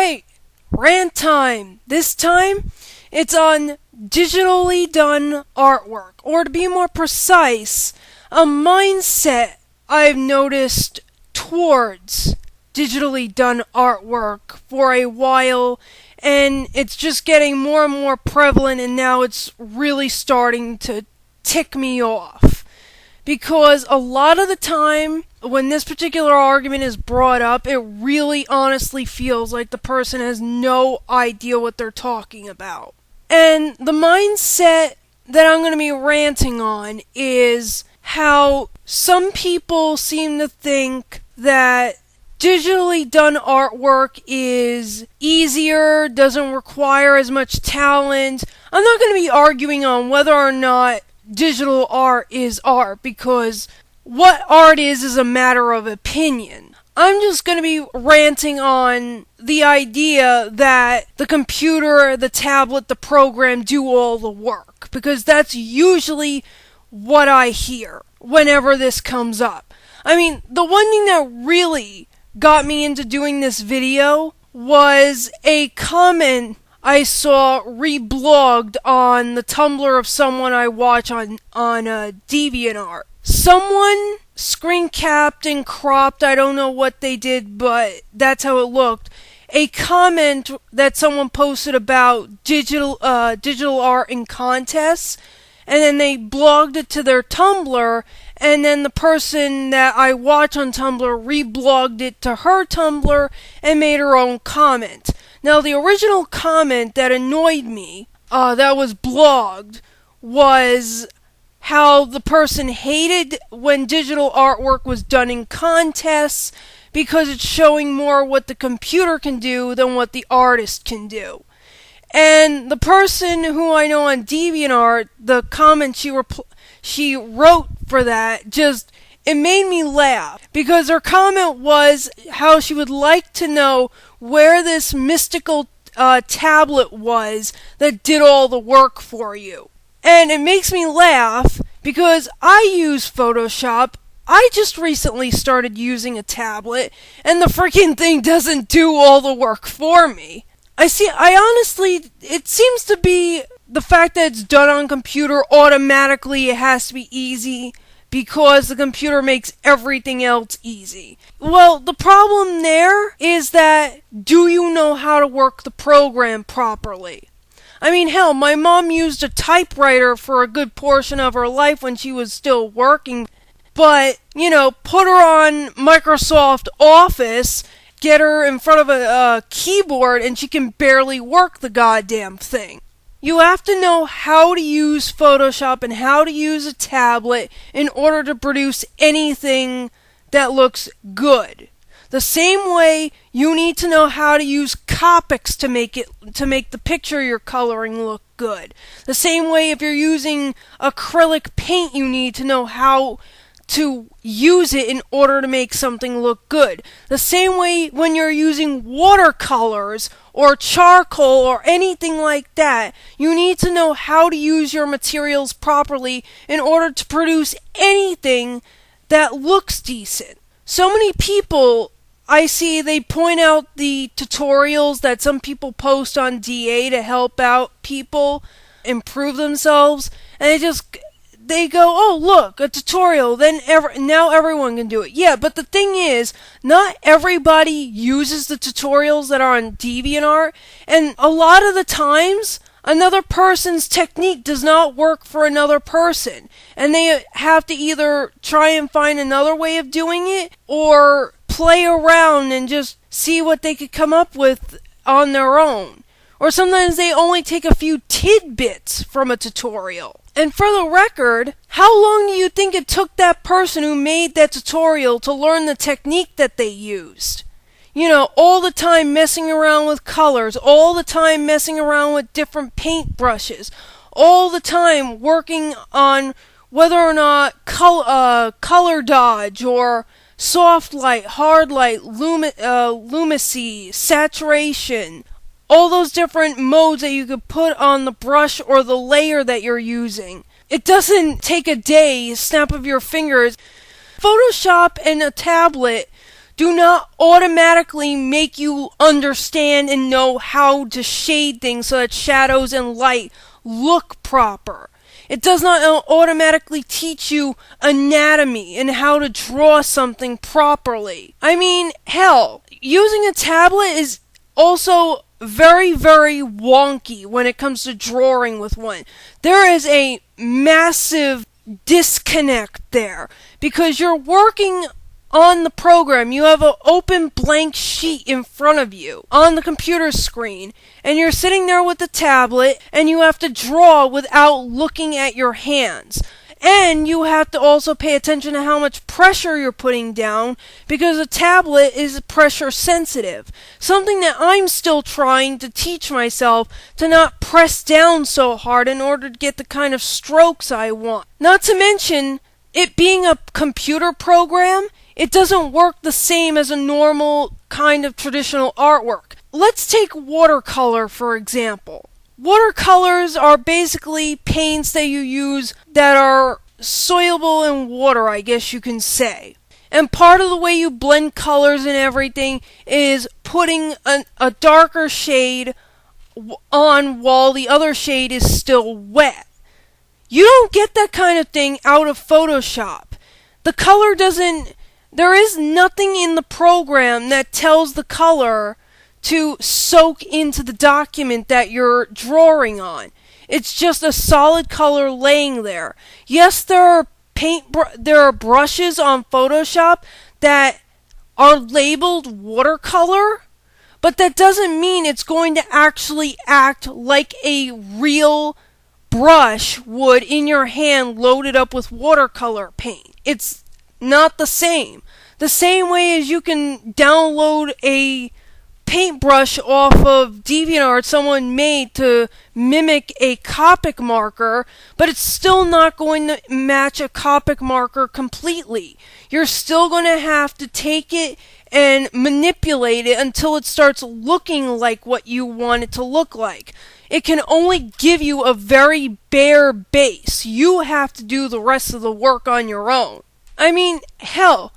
Alright, rant time. This time, it's on digitally done artwork, or to be more precise, a mindset I've noticed towards digitally done artwork for a while, and it's just getting more and more prevalent, and now it's really starting to tick me off. Because a lot of the time, when this particular argument is brought up, it really honestly feels like the person has no idea what they're talking about. And the mindset that I'm going to be ranting on is how some people seem to think that digitally done artwork is easier, doesn't require as much talent. I'm not going to be arguing on whether or not digital art is art, because what art is a matter of opinion. I'm just going to be ranting on the idea that the computer, the tablet, the program do all the work, because that's usually what I hear whenever this comes up. I mean, the one thing that really got me into doing this video was a comment I saw reblogged on the Tumblr of someone I watch on DeviantArt. Someone screen capped and cropped, I don't know what they did, but that's how it looked, a comment that someone posted about digital art in contests, and then they blogged it to their Tumblr, and then the person that I watch on Tumblr reblogged it to her Tumblr and made her own comment. Now, the original comment that annoyed me, that was blogged, was how the person hated when digital artwork was done in contests because it's showing more what the computer can do than what the artist can do. And the person who I know on DeviantArt, the comment she wrote for that, it made me laugh, because her comment was how she would like to know where this mystical tablet was that did all the work for you. And it makes me laugh because I use Photoshop. I just recently started using a tablet, and the freaking thing doesn't do all the work for me. It seems to be the fact that it's done on computer, automatically it has to be easy, because the computer makes everything else easy. Well, the problem there is that, do you know how to work the program properly? I mean, hell, my mom used a typewriter for a good portion of her life when she was still working, but, put her on Microsoft Office, get her in front of a keyboard, and she can barely work the goddamn thing. You have to know how to use Photoshop and how to use a tablet in order to produce anything that looks good. The same way you need to know how to use Copics to make the picture you're coloring look good. The same way if you're using acrylic paint, you need to know how to use it in order to make something look good. The same way when you're using watercolors or charcoal or anything like that, you need to know how to use your materials properly in order to produce anything that looks decent. So many people I see, they point out the tutorials that some people post on DA to help out people improve themselves, and they go, oh look, a tutorial, now everyone can do it. Yeah, but the thing is, not everybody uses the tutorials that are on DeviantArt, and a lot of the times, another person's technique does not work for another person, and they have to either try and find another way of doing it, or play around and just see what they could come up with on their own. Or sometimes they only take a few tidbits from a tutorial. And for the record, how long do you think it took that person who made that tutorial to learn the technique that they used? All the time messing around with colors, all the time messing around with different paint brushes, all the time working on whether or not color dodge or soft light, hard light, luminosity, saturation, all those different modes that you could put on the brush or the layer that you're using. It doesn't take a day, snap of your fingers. Photoshop and a tablet do not automatically make you understand and know how to shade things so that shadows and light look proper. It does not automatically teach you anatomy and how to draw something properly. I mean, hell, using a tablet is also very, very wonky when it comes to drawing with one. There is a massive disconnect there because you're working on the program. You have an open blank sheet in front of you on the computer screen, and you're sitting there with the tablet and you have to draw without looking at your hands. And you have to also pay attention to how much pressure you're putting down because a tablet is pressure sensitive. Something that I'm still trying to teach myself to not press down so hard in order to get the kind of strokes I want. Not to mention, it being a computer program, it doesn't work the same as a normal kind of traditional artwork. Let's take watercolor, for example. Watercolors are basically paints that you use that are soluble in water, I guess you can say. And part of the way you blend colors and everything is putting a darker shade on while the other shade is still wet. You don't get that kind of thing out of Photoshop. The color doesn't... There is nothing in the program that tells the color to soak into the document that you're drawing on. It's just a solid color laying there. Yes, there are brushes on Photoshop that are labeled watercolor, but that doesn't mean it's going to actually act like a real brush would in your hand loaded up with watercolor paint. It's not the same. The same way as you can download a paintbrush off of DeviantArt someone made to mimic a Copic marker, but it's still not going to match a Copic marker completely. You're still going to have to take it and manipulate it until it starts looking like what you want it to look like. It can only give you a very bare base. You have to do the rest of the work on your own. I mean, hell,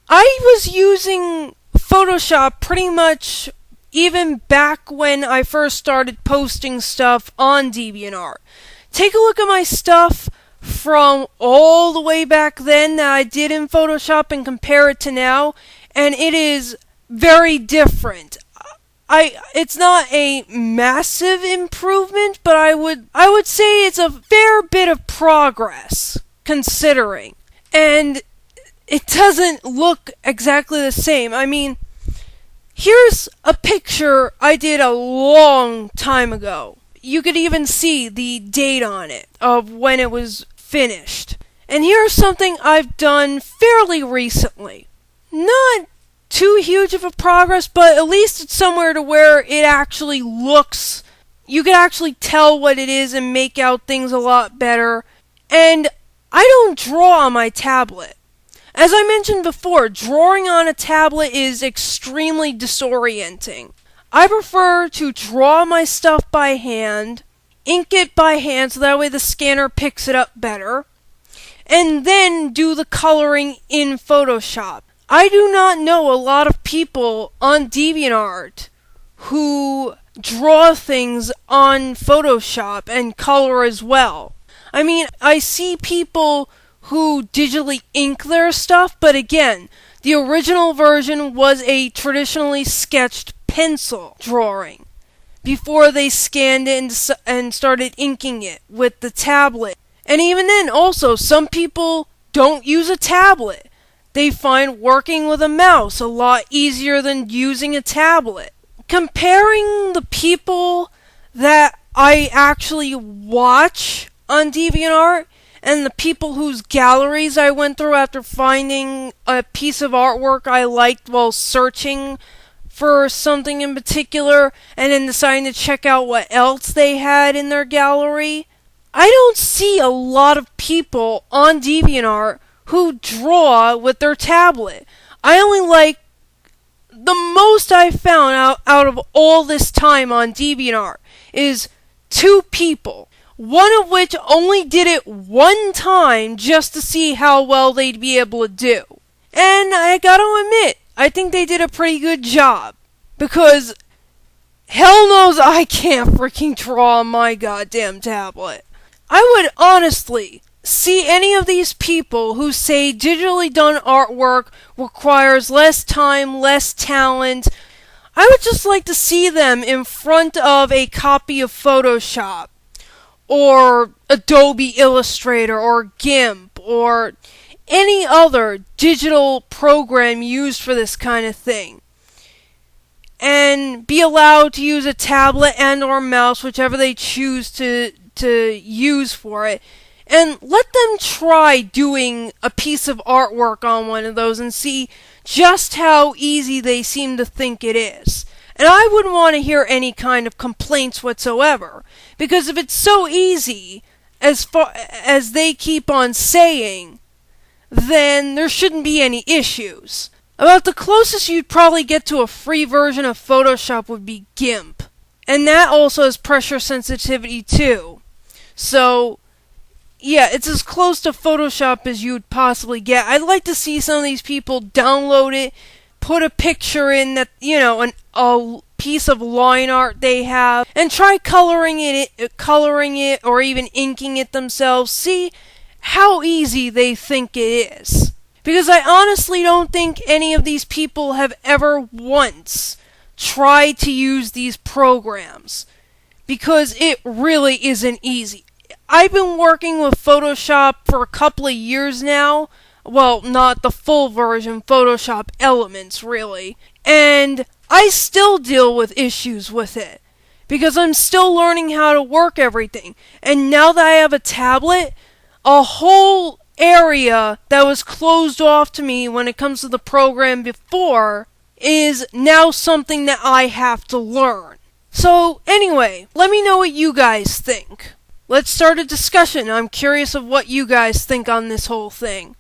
I was using Photoshop pretty much even back when I first started posting stuff on DeviantArt. Take a look at my stuff from all the way back then that I did in Photoshop and compare it to now, and it is very different. It's not a massive improvement, but I would say it's a fair bit of progress, considering. And it doesn't look exactly the same. I mean, here's a picture I did a long time ago. You could even see the date on it of when it was finished. And here's something I've done fairly recently. Not too huge of a progress, but at least it's somewhere to where it actually looks... You can actually tell what it is and make out things a lot better. And I don't draw on my tablet. As I mentioned before, drawing on a tablet is extremely disorienting. I prefer to draw my stuff by hand, ink it by hand so that way the scanner picks it up better, and then do the coloring in Photoshop. I do not know a lot of people on DeviantArt who draw things on Photoshop and color as well. I mean, I see people who digitally ink their stuff, but again, the original version was a traditionally sketched pencil drawing before they scanned it and started inking it with the tablet. And even then, also, some people don't use a tablet. They find working with a mouse a lot easier than using a tablet. Comparing the people that I actually watch on DeviantArt and the people whose galleries I went through after finding a piece of artwork I liked while searching for something in particular and then deciding to check out what else they had in their gallery, I don't see a lot of people on DeviantArt who draw with their tablet. I only like the most I found out of all this time on DeviantArt is 2 people. One of which only did it one time just to see how well they'd be able to do. And I gotta admit, I think they did a pretty good job. Because hell knows I can't freaking draw on my goddamn tablet. I would honestly see any of these people who say digitally done artwork requires less time, less talent. I would just like to see them in front of a copy of Photoshop, or Adobe Illustrator, or GIMP, or any other digital program used for this kind of thing, and be allowed to use a tablet and or mouse, whichever they choose to use for it, and let them try doing a piece of artwork on one of those and see just how easy they seem to think it is. And I wouldn't want to hear any kind of complaints whatsoever, because if it's so easy, as far as they keep on saying, then there shouldn't be any issues. About the closest you'd probably get to a free version of Photoshop would be GIMP. And that also has pressure sensitivity too. So, yeah, it's as close to Photoshop as you'd possibly get. I'd like to see some of these people download it, put a picture in that, a piece of line art they have, and try coloring it, or even inking it themselves. See how easy they think it is. Because I honestly don't think any of these people have ever once tried to use these programs. Because it really isn't easy. I've been working with Photoshop for a couple of years now. Well, not the full version, Photoshop Elements, really. And I still deal with issues with it. Because I'm still learning how to work everything. And now that I have a tablet, a whole area that was closed off to me when it comes to the program before is now something that I have to learn. So, anyway, let me know what you guys think. Let's start a discussion. I'm curious of what you guys think on this whole thing.